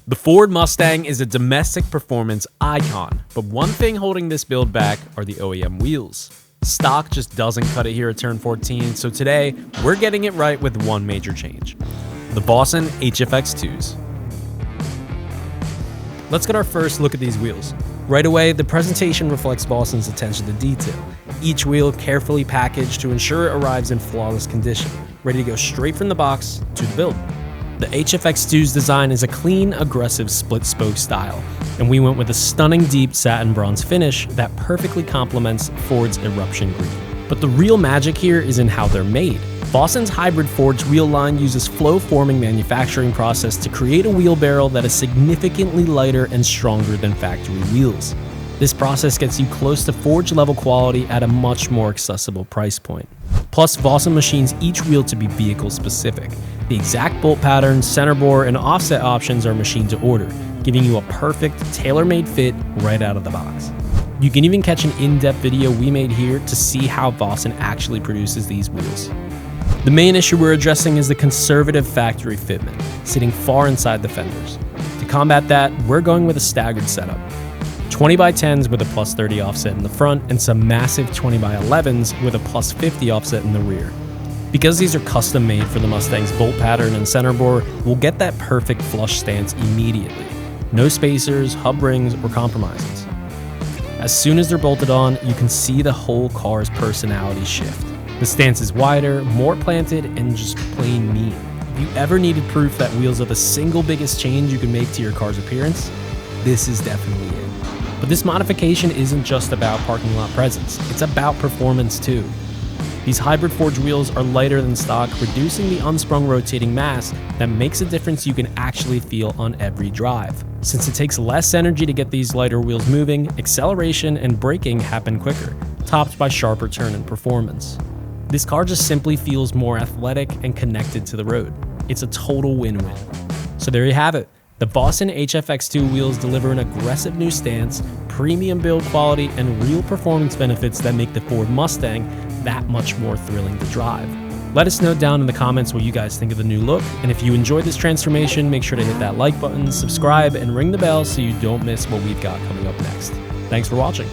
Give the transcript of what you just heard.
The Ford Mustang is a domestic performance icon, but one thing holding this build back are the OEM wheels. Stock just doesn't cut it here at turn 14, so today we're getting it right with one major change: the Vossen HFX-2s. Let's get our first look at these wheels. Right away, the presentation reflects Vossen's attention to detail. Each wheel carefully packaged to ensure it arrives in flawless condition, ready to go straight from the box to the build. The HFX-2's design is a clean, aggressive split-spoke style, and we went with a stunning deep satin bronze finish that perfectly complements Ford's Eruption green. But the real magic here is in how they're made. Vossen's hybrid forged wheel line uses flow-forming manufacturing process to create a wheel barrel that is significantly lighter and stronger than factory wheels. This process gets you close to forge-level quality at a much more accessible price point. Plus, Vossen machines each wheel to be vehicle-specific. The exact bolt pattern, center bore, and offset options are machined to order, giving you a perfect, tailor-made fit right out of the box. You can even catch an in-depth video we made here to see how Vossen actually produces these wheels. The main issue we're addressing is the conservative factory fitment, sitting far inside the fenders. To combat that, we're going with a staggered setup. 20x10s with a plus 30 offset in the front, and some massive 20x11s with a plus 50 offset in the rear. Because these are custom made for the Mustang's bolt pattern and center bore, we'll get that perfect flush stance immediately. No spacers, hub rings, or compromises. As soon as they're bolted on, you can see the whole car's personality shift. The stance is wider, more planted, and just plain mean. If you ever needed proof that wheels are the single biggest change you can make to your car's appearance, this is definitely it. But this modification isn't just about parking lot presence, it's about performance too. These hybrid forged wheels are lighter than stock, reducing the unsprung rotating mass that makes a difference you can actually feel on every drive. Since it takes less energy to get these lighter wheels moving, acceleration and braking happen quicker, topped by sharper turn and performance. This car just simply feels more athletic and connected to the road. It's a total win-win. So there you have it. The Vossen HFX-2 wheels deliver an aggressive new stance, premium build quality, and real performance benefits that make the Ford Mustang that much more thrilling to drive. Let us know down in the comments what you guys think of the new look, and if you enjoyed this transformation, make sure to hit that like button, subscribe, and ring the bell so you don't miss what we've got coming up next. Thanks for watching.